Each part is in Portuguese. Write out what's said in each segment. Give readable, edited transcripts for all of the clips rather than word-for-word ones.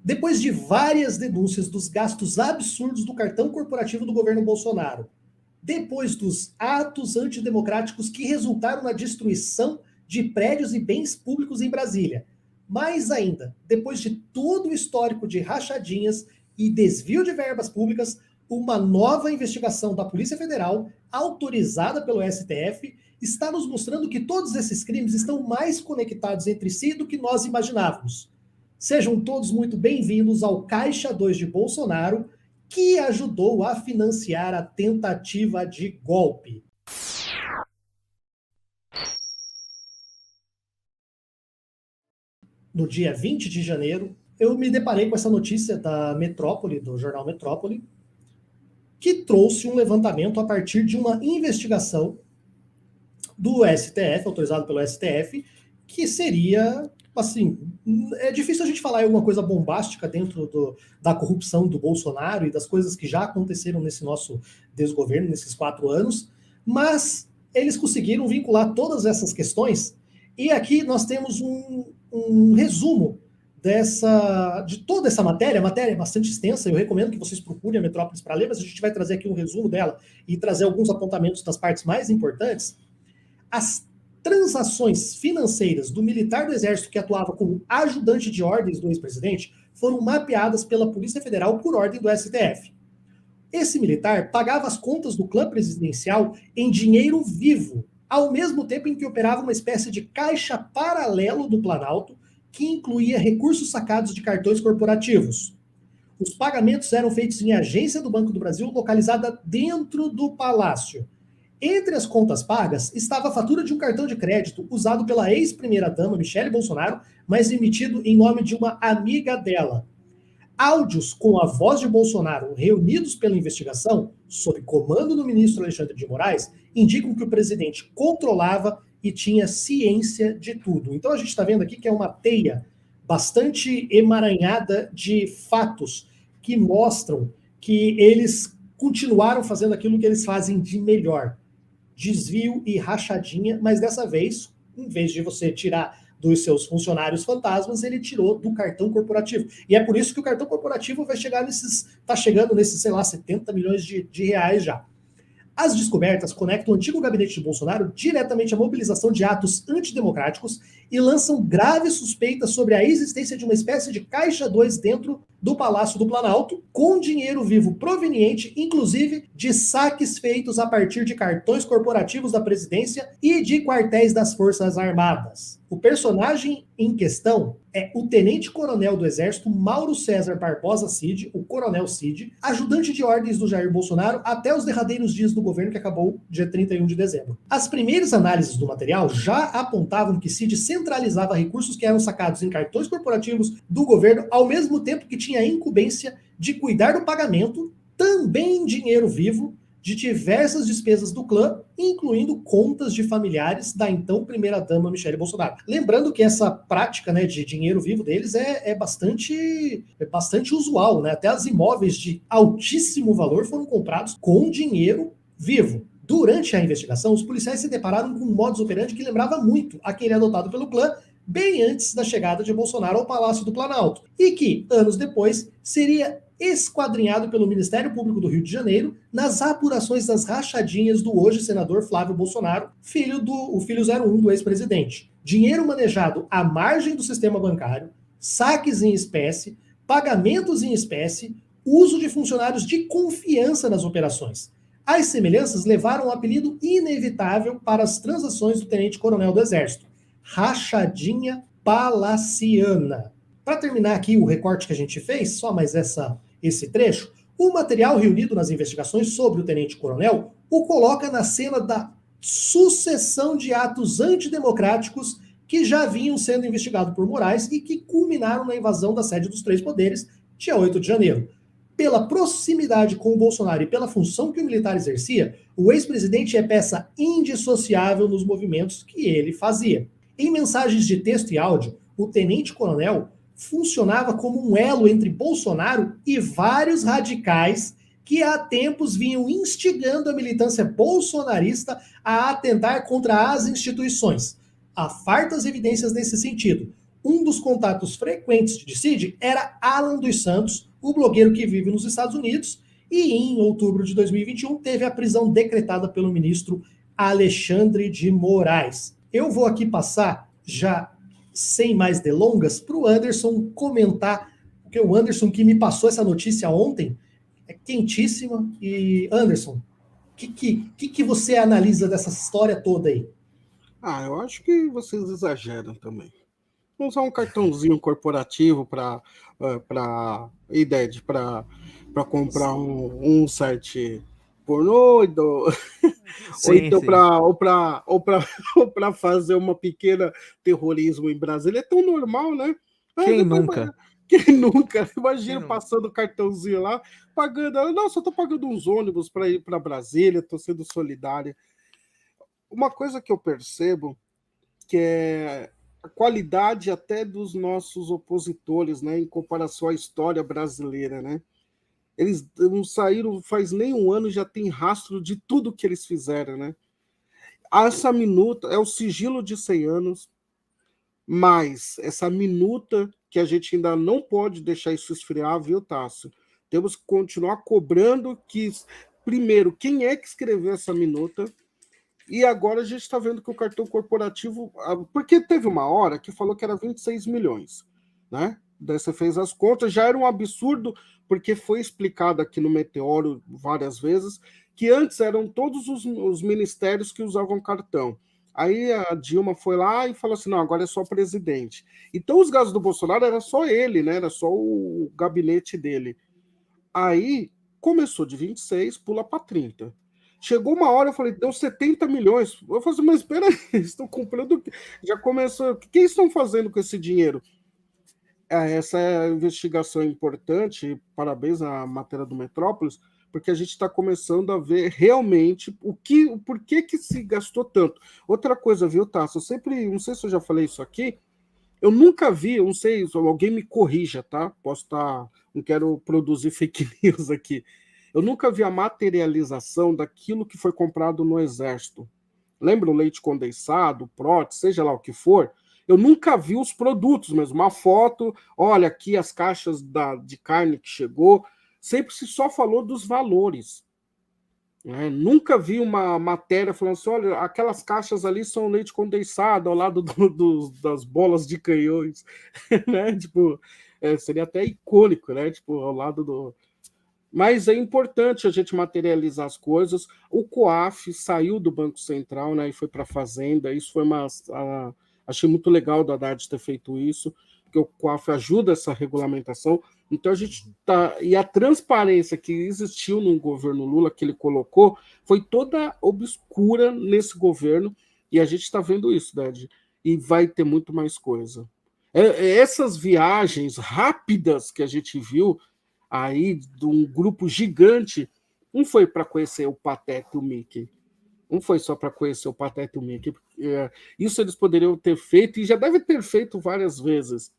Depois de várias denúncias dos gastos absurdos do cartão corporativo do governo Bolsonaro, depois dos atos antidemocráticos que resultaram na destruição de prédios e bens públicos em Brasília, mais ainda, depois de todo o histórico de rachadinhas e desvio de verbas públicas, uma nova investigação da Polícia Federal, autorizada pelo STF, está nos mostrando que todos esses crimes estão mais conectados entre si do que nós imaginávamos. Sejam todos muito bem-vindos ao Caixa 2 de Bolsonaro, que ajudou a financiar a tentativa de golpe. No dia 20 de janeiro, eu me deparei com essa notícia da Metrópole, do jornal Metrópole, que trouxe um levantamento a partir de uma investigação do STF, autorizado pelo STF, que seria, assim, é difícil a gente falar alguma coisa bombástica dentro da corrupção do Bolsonaro e das coisas que já aconteceram nesse nosso desgoverno, nesses 4 anos, mas eles conseguiram vincular todas essas questões, e aqui nós temos um resumo de toda essa matéria. A matéria é bastante extensa, eu recomendo que vocês procurem a Metrópolis para ler, mas a gente vai trazer aqui um resumo dela e trazer alguns apontamentos das partes mais importantes. As transações financeiras do militar do Exército que atuava como ajudante de ordens do ex-presidente foram mapeadas pela Polícia Federal por ordem do STF. Esse militar pagava as contas do clã presidencial em dinheiro vivo, ao mesmo tempo em que operava uma espécie de caixa paralelo do Planalto, que incluía recursos sacados de cartões corporativos. Os pagamentos eram feitos em agência do Banco do Brasil, localizada dentro do palácio. Entre as contas pagas estava a fatura de um cartão de crédito usado pela ex-primeira-dama Michele Bolsonaro, mas emitido em nome de uma amiga dela. Áudios com a voz de Bolsonaro reunidos pela investigação, sob comando do ministro Alexandre de Moraes, indicam que o presidente controlava e tinha ciência de tudo. Então a gente está vendo aqui que é uma teia bastante emaranhada de fatos que mostram que eles continuaram fazendo aquilo que eles fazem de melhor. Desvio e rachadinha, mas dessa vez, em vez de você tirar dos seus funcionários fantasmas, ele tirou do cartão corporativo. E é por isso que o cartão corporativo está chegando nesses, sei lá, 70 milhões de reais já. As descobertas conectam o antigo gabinete de Bolsonaro diretamente à mobilização de atos antidemocráticos e lançam graves suspeitas sobre a existência de uma espécie de caixa 2 dentro do Palácio do Planalto, com dinheiro vivo proveniente, inclusive, de saques feitos a partir de cartões corporativos da presidência e de quartéis das Forças Armadas. O personagem em questão é o tenente-coronel do Exército Mauro César Barbosa Cid, o coronel Cid, ajudante de ordens do Jair Bolsonaro até os derradeiros dias do governo, que acabou dia 31 de dezembro. As primeiras análises do material já apontavam que Cid centralizava recursos que eram sacados em cartões corporativos do governo, ao mesmo tempo que tinha a incumbência de cuidar do pagamento, também em dinheiro vivo, de diversas despesas do clã, incluindo contas de familiares da então primeira-dama Michele Bolsonaro. Lembrando que essa prática, né, de dinheiro vivo deles é bastante usual, né? Até os imóveis de altíssimo valor foram comprados com dinheiro vivo. Durante a investigação, os policiais se depararam com um modus operandi que lembrava muito aquele adotado pelo clã bem antes da chegada de Bolsonaro ao Palácio do Planalto, e que, anos depois, seria esquadrinhado pelo Ministério Público do Rio de Janeiro nas apurações das rachadinhas do hoje senador Flávio Bolsonaro, filho 01 do ex-presidente. Dinheiro manejado à margem do sistema bancário, saques em espécie, pagamentos em espécie, uso de funcionários de confiança nas operações. As semelhanças levaram um apelido inevitável para as transações do tenente-coronel do Exército: rachadinha palaciana. Para terminar aqui o recorte que a gente fez, só mais esse trecho, o material reunido nas investigações sobre o tenente-coronel o coloca na cena da sucessão de atos antidemocráticos que já vinham sendo investigados por Moraes e que culminaram na invasão da sede dos Três Poderes, dia 8 de janeiro. Pela proximidade com o Bolsonaro e pela função que o militar exercia, o ex-presidente é peça indissociável nos movimentos que ele fazia. Em mensagens de texto e áudio, o tenente-coronel funcionava como um elo entre Bolsonaro e vários radicais que há tempos vinham instigando a militância bolsonarista a atentar contra as instituições. Há fartas evidências nesse sentido. Um dos contatos frequentes de Cid era Alan dos Santos, o blogueiro que vive nos Estados Unidos, e em outubro de 2021 teve a prisão decretada pelo ministro Alexandre de Moraes. Eu vou aqui passar, já sem mais delongas, para o Anderson comentar, porque o Anderson que me passou essa notícia ontem é quentíssima. E Anderson, o que você analisa dessa história toda aí? Eu acho que vocês exageram também. Vamos usar um cartãozinho corporativo para comprar um site pornô, ou então para fazer uma pequena terrorismo em Brasília. É tão normal, né? Quem nunca? Quem nunca? Imagina passando o cartãozinho lá, pagando. Nossa, eu tô pagando uns ônibus para ir para Brasília, tô sendo solidária. Uma coisa que eu percebo que é a qualidade até dos nossos opositores, né, em comparação à história brasileira, né? Eles não saíram faz nem um ano, já tem rastro de tudo que eles fizeram, né? Essa minuta é o sigilo de 100 anos, mas essa minuta que a gente ainda não pode deixar isso esfriar, viu, Tássio? Temos que continuar cobrando que, primeiro, quem é que escreveu essa minuta? E agora a gente está vendo que o cartão corporativo... Porque teve uma hora que falou que era 26 milhões, né? Daí você fez as contas, já era um absurdo, porque foi explicado aqui no Meteoro várias vezes, que antes eram todos os ministérios que usavam cartão. Aí a Dilma foi lá e falou assim, não, agora é só o presidente. Então os gastos do Bolsonaro era só ele, né? Era só o gabinete dele. Aí começou de 26, pula para 30. Chegou uma hora, eu falei, deu 70 milhões. Eu falei assim, mas espera aí, estão comprando... Já começou... O que eles estão fazendo com esse dinheiro? Essa investigação é importante, parabéns à matéria do Metrópolis, porque a gente está começando a ver realmente por que se gastou tanto. Outra coisa, viu, Tasso? Eu sempre, não sei se eu já falei isso aqui, eu nunca vi, não sei, alguém me corrija, tá? Posso estar... Não quero produzir fake news aqui. Eu nunca vi a materialização daquilo que foi comprado no Exército. Lembra o leite condensado, prótese, seja lá o que for? Eu nunca vi os produtos mesmo. Uma foto, olha aqui as caixas de carne que chegou. Sempre se só falou dos valores. Nunca vi uma matéria falando assim, olha, aquelas caixas ali são leite condensado ao lado das bolas de canhões. Né? Tipo, seria até icônico, né? Tipo, ao lado do... Mas é importante a gente materializar as coisas. O COAF saiu do Banco Central, né, e foi para a Fazenda. Isso foi achei muito legal do Haddad ter feito isso, porque o COAF ajuda essa regulamentação. Então a gente tá... E a transparência que existiu no governo Lula, que ele colocou, foi toda obscura nesse governo, e a gente está vendo isso, Haddad. E vai ter muito mais coisa. Essas viagens rápidas que a gente viu aí de um grupo gigante, não foi para conhecer o Pateta e o Mickey, não foi só para conhecer o Pateta e o Mickey, isso eles poderiam ter feito, e já deve ter feito várias vezes.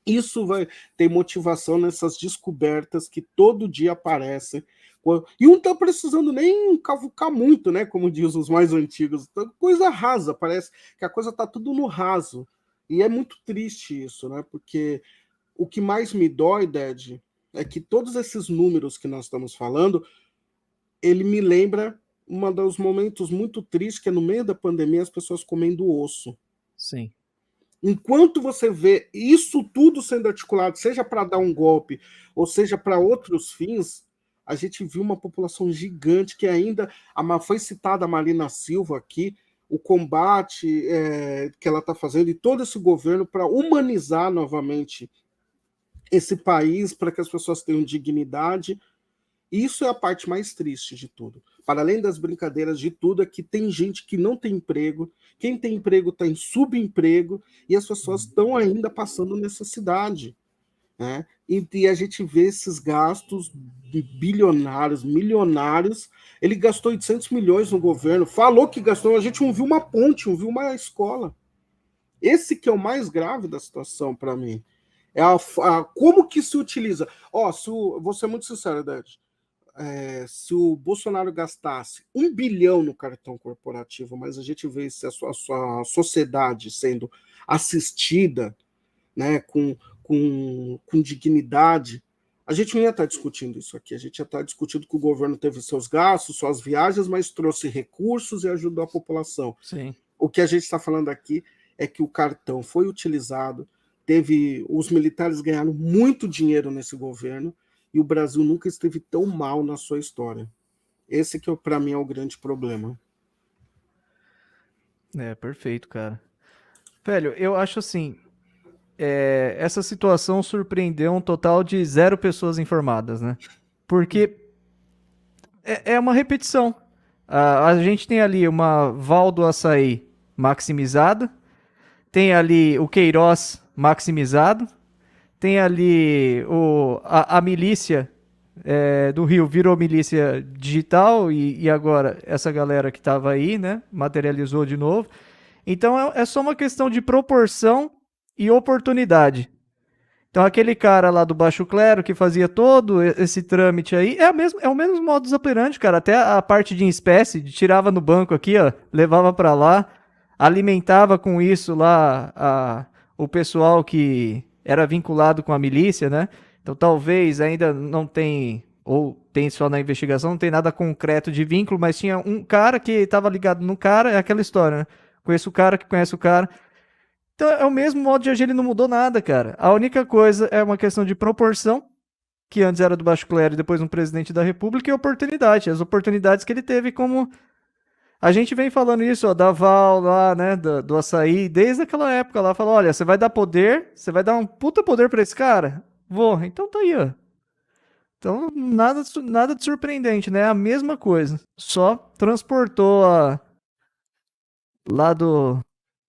Isso vai ter motivação nessas descobertas que todo dia aparecem, e não está precisando nem cavucar muito, né, como diz os mais antigos, coisa rasa, parece que a coisa está tudo no raso, e é muito triste isso, né, porque o que mais me dói, Ded, é que todos esses números que nós estamos falando, ele me lembra um dos momentos muito tristes, que é no meio da pandemia as pessoas comendo osso. Sim. Enquanto você vê isso tudo sendo articulado, seja para dar um golpe, ou seja para outros fins, a gente viu uma população gigante que ainda... Foi citada a Marina Silva aqui, o combate que ela está fazendo, e todo esse governo para humanizar novamente esse país, para que as pessoas tenham dignidade. Isso é a parte mais triste de tudo. Para além das brincadeiras de tudo, é que tem gente que não tem emprego, quem tem emprego está em subemprego, e as pessoas estão ainda passando necessidade. Né? E a gente vê esses gastos bilionários, milionários. Ele gastou 800 milhões no governo, falou que gastou, a gente não viu uma ponte, não viu uma escola. Esse que é o mais grave da situação para mim. Como que se utiliza? Vou ser muito sincero, Dad. Se o Bolsonaro gastasse 1 bilhão no cartão corporativo, mas a gente vê a sua sociedade sendo assistida, né, com dignidade, a gente não ia estar discutindo isso aqui. A gente ia estar discutindo que o governo teve seus gastos, suas viagens, mas trouxe recursos e ajudou a população. Sim. O que a gente está falando aqui é que o cartão foi utilizado, os militares ganharam muito dinheiro nesse governo e o Brasil nunca esteve tão mal na sua história. Esse que, para mim, é o grande problema. Perfeito, cara. Velho, eu acho assim, essa situação surpreendeu um total de 0 pessoas informadas, né? Porque é uma repetição. A gente tem ali uma Val do Açaí maximizada, tem ali o Queiroz maximizado, tem ali a milícia do Rio virou milícia digital e agora essa galera que estava aí, né, materializou de novo. Então é só uma questão de proporção e oportunidade. Então aquele cara lá do baixo clero que fazia todo esse trâmite aí, é o mesmo modus operandi, cara. Até a parte de espécie, tirava no banco aqui, ó, levava para lá, alimentava com isso lá o pessoal que era vinculado com a milícia, né? Então talvez ainda não tem, ou tem só na investigação, não tem nada concreto de vínculo, mas tinha um cara que estava ligado no cara, é aquela história, né? Conheço o cara que conhece o cara. Então é o mesmo modo de agir, ele não mudou nada, cara. A única coisa é uma questão de proporção, que antes era do baixo clero e depois um presidente da república, e oportunidade. As oportunidades que ele teve como... A gente vem falando isso, ó, da Val lá, né, do Açaí, desde aquela época lá, falou, olha, você vai dar poder, você vai dar um puta poder pra esse cara? Vou, então tá aí, ó. Então nada de surpreendente, né, a mesma coisa, só transportou lá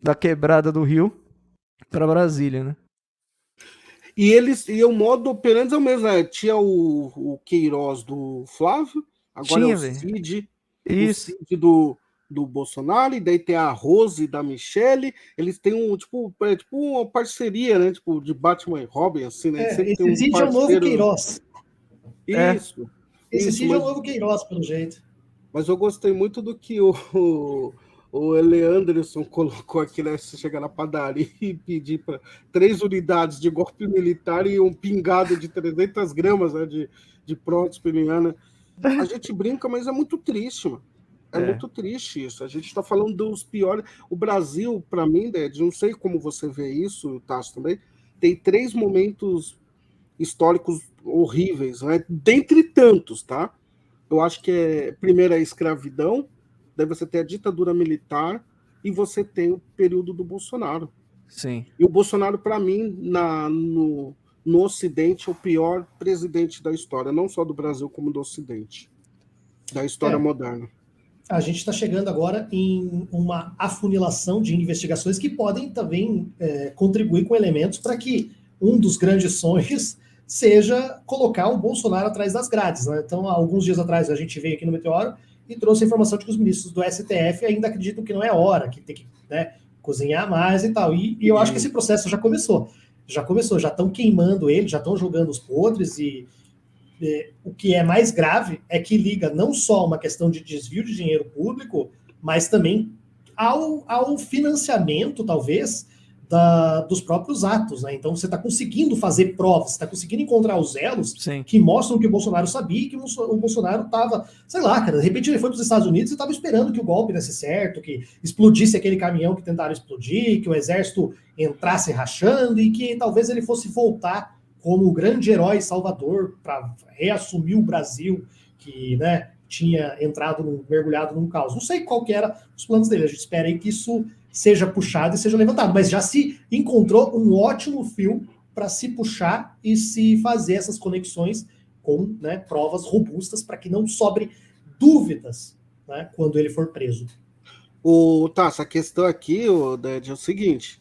da quebrada do Rio para Brasília, né? E o modo operante é o mesmo, né? Tinha o Queiroz do Flávio, agora Tinha, é o velho. Cid, Isso. o Cid do Bolsonaro, e daí tem a Rose da Michelle. Eles têm tipo uma parceria, né? Tipo, de Batman e Robin, assim, né? Sempre tem Esse um Cid é o novo parceiro. Queiroz. Isso. Esse Isso, Cid é o novo Queiroz, pelo jeito. Mas eu gostei muito do que o Eleanderson colocou aqui, né? Você chegar na padaria e pedir para 3 unidades de golpe militar e um pingado de 300 gramas, né, de prótese peniana. A gente brinca, mas é muito triste, mano. É muito triste isso. A gente está falando dos piores. O Brasil, para mim, Ded, não sei como você vê isso, Tasso também, tem 3 momentos históricos horríveis, né? Dentre tantos, tá? Eu acho que primeiro é a escravidão, daí você tem a ditadura militar e você tem o período do Bolsonaro. Sim. E o Bolsonaro, para mim, no Ocidente, é o pior presidente da história, não só do Brasil, como do Ocidente, da história moderna. A gente está chegando agora em uma afunilação de investigações que podem também contribuir com elementos para que um dos grandes sonhos seja colocar o Bolsonaro atrás das grades, né? Então, há alguns dias atrás, a gente veio aqui no Meteoro e trouxe a informação de que os ministros do STF ainda acreditam que não é hora, que tem que, né, cozinhar mais e tal. E eu acho que esse processo já começou. Já estão queimando ele, já estão jogando os podres e o que é mais grave é que liga não só uma questão de desvio de dinheiro público, mas também ao financiamento, talvez, dos próprios atos, né? Então você está conseguindo fazer provas, está conseguindo encontrar os elos que mostram que o Bolsonaro sabia que o Bolsonaro estava, sei lá, cara, de repente ele foi para os Estados Unidos e estava esperando que o golpe desse certo, que explodisse aquele caminhão que tentaram explodir, que o exército entrasse rachando e que talvez ele fosse voltar como o grande herói salvador para reassumir o Brasil, que, né, tinha mergulhado num caos. Não sei qual que era os planos dele, a gente espera aí que isso seja puxado e seja levantado, mas já se encontrou um ótimo fio para se puxar e se fazer essas conexões com, né, provas robustas para que não sobre dúvidas, né, quando ele for preso. Essa questão aqui, Ded, é o seguinte,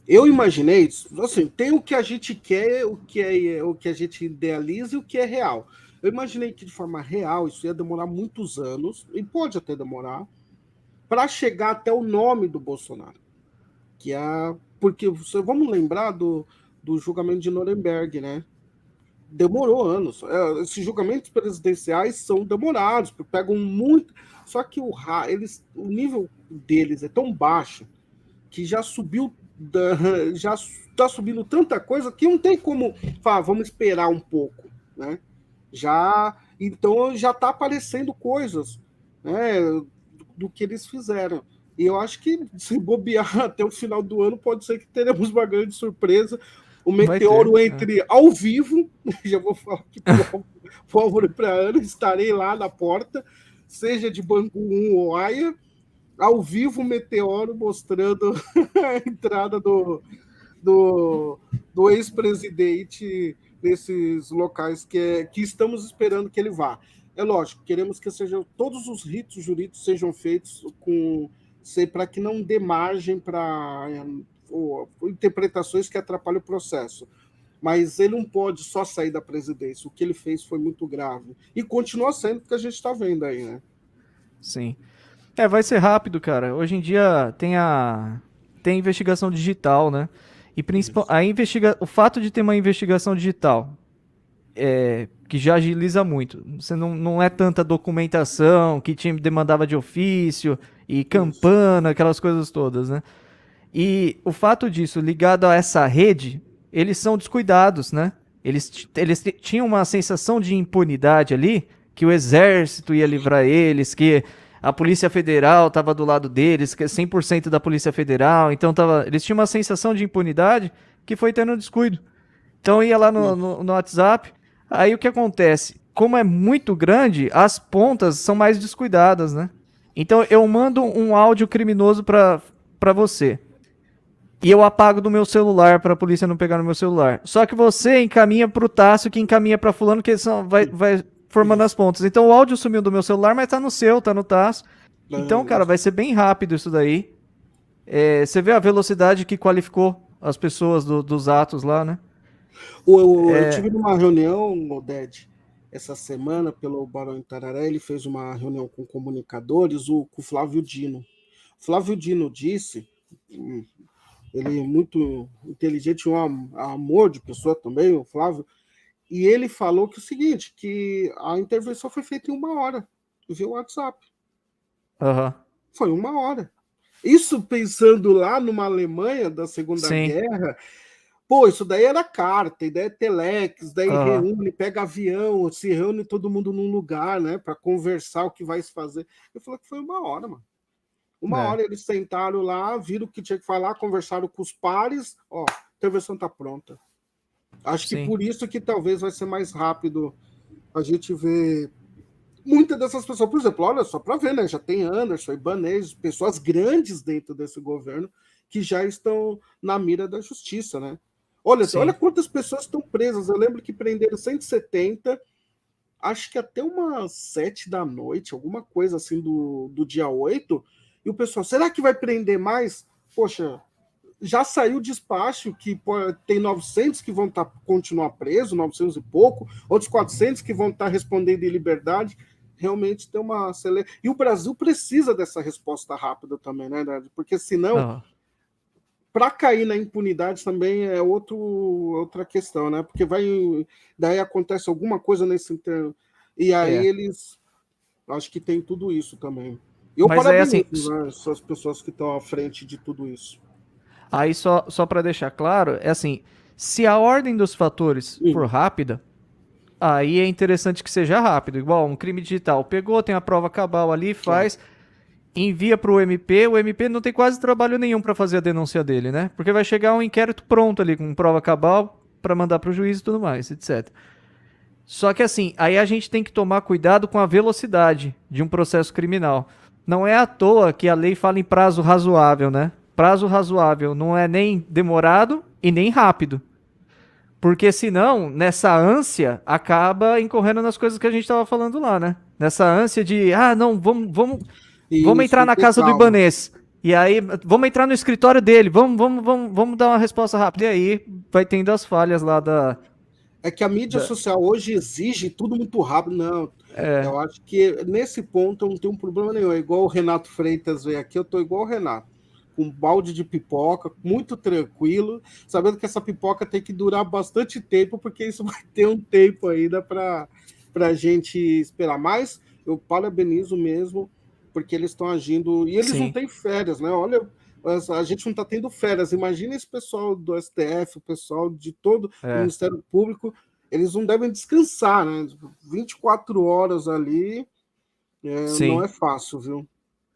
eu imaginei, assim, tem o que a gente quer, o que a gente idealiza e o que é real. Eu imaginei que de forma real isso ia demorar muitos anos, e pode até demorar, para chegar até o nome do Bolsonaro. Porque vamos lembrar do julgamento de Nuremberg, né? Demorou anos. Esses julgamentos presidenciais são demorados, pegam muito. Só que o nível deles é tão baixo que já subiu já está subindo tanta coisa que não tem como falar, vamos esperar um pouco, né? Então já está aparecendo coisas, né, do que eles fizeram. E eu acho que, se bobear até o final do ano, pode ser que teremos uma grande surpresa. O Meteoro entre ao vivo, já vou falar que pólvora para ano, estarei lá na porta, seja de Bangu 1 ou Aia, ao vivo o Meteoro mostrando a entrada do ex-presidente nesses locais que estamos esperando que ele vá. É lógico, queremos que todos os ritos jurídicos sejam feitos para que não dê margem para interpretações que atrapalhem o processo. Mas ele não pode só sair da presidência. O que ele fez foi muito grave. E continua sendo, porque a gente está vendo aí, né? Sim. Vai ser rápido, cara. Hoje em dia tem investigação digital, né? E o fato de ter uma investigação digital que já agiliza muito. Você não é tanta documentação que demandava de ofício e campana, aquelas coisas todas, né? E o fato disso, ligado a essa rede, eles são descuidados, né? Eles tinham uma sensação de impunidade ali, que o exército ia livrar eles, que a Polícia Federal estava do lado deles, que é 100% da Polícia Federal, então eles tinham uma sensação de impunidade que foi tendo descuido. Então ia lá no WhatsApp, aí o que acontece? Como é muito grande, as pontas são mais descuidadas, né? Então eu mando um áudio criminoso para você. E eu apago do meu celular para a polícia não pegar no meu celular. Só que você encaminha para o Tássio, que encaminha para fulano, que vai formando as pontas. Então o áudio sumiu do meu celular, mas tá no seu, tá no Tássio. Então, cara, vai ser bem rápido isso daí. Você vê a velocidade que qualificou as pessoas dos atos lá, né? Eu tive numa reunião, Oded, essa semana, pelo Barão Itararé, ele fez uma reunião com comunicadores, com o Flávio Dino. Flávio Dino disse... Ele é muito inteligente, um amor de pessoa também, o Flávio. E ele falou que o seguinte, que a intervenção foi feita em 1 hora, via WhatsApp. Uhum. Foi 1 hora. Isso pensando lá numa Alemanha da Segunda Guerra, isso daí era carta, daí é telex, daí reúne, pega avião, se reúne todo mundo num lugar, né, para conversar o que vai se fazer. Eu falei que foi 1 hora, mano. 1 hora eles sentaram lá, viram o que tinha que falar, conversaram com os pares, a intervenção está pronta. Acho que por isso que talvez vai ser mais rápido a gente ver muitas dessas pessoas. Por exemplo, olha só para ver, né? Já tem Anderson, Ibanez, pessoas grandes dentro desse governo que já estão na mira da justiça, né? Olha quantas pessoas estão presas. Eu lembro que prenderam 170, acho que até umas 7 da noite, alguma coisa assim do dia 8. E o pessoal, será que vai prender mais? Poxa, já saiu o despacho que tem 900 que vão continuar presos, 900 e pouco, outros 400 que vão estar respondendo em liberdade. Realmente tem uma... E o Brasil precisa dessa resposta rápida também, né, Dad? Porque senão, para cair na impunidade também é outra questão, né? Porque daí acontece alguma coisa nesse interno. E aí eles... Acho que tem tudo isso também. Eu parabenizo as pessoas que estão à frente de tudo isso. Aí, só para deixar claro, se a ordem dos fatores for rápida, aí é interessante que seja rápido. Igual um crime digital. Pegou, tem a prova cabal ali, faz, envia para o MP não tem quase trabalho nenhum para fazer a denúncia dele, né? Porque vai chegar um inquérito pronto ali, com prova cabal, para mandar para o juiz e tudo mais, etc. Só que aí a gente tem que tomar cuidado com a velocidade de um processo criminal. Não é à toa que a lei fala em prazo razoável, né? Prazo razoável não é nem demorado e nem rápido. Porque senão, nessa ânsia, acaba incorrendo nas coisas que a gente estava falando lá, né? Nessa ânsia de, não, vamos entrar na casa do Ibanez. E aí, vamos entrar no escritório dele, vamos dar uma resposta rápida. E aí, vai tendo as falhas lá da... É que a mídia social hoje exige tudo muito rápido. Não, eu acho que nesse ponto eu não tenho um problema nenhum. É igual o Renato Freitas veio aqui, eu tô igual o Renato. Com um balde de pipoca, muito tranquilo, sabendo que essa pipoca tem que durar bastante tempo, porque isso vai ter um tempo ainda para a gente esperar. Mas eu parabenizo mesmo, porque eles estão agindo... E eles não têm férias, né? Olha a gente não está tendo férias. Imagina esse pessoal do STF, o pessoal de todo o Ministério Público, eles não devem descansar, né? 24 horas ali não é fácil, viu?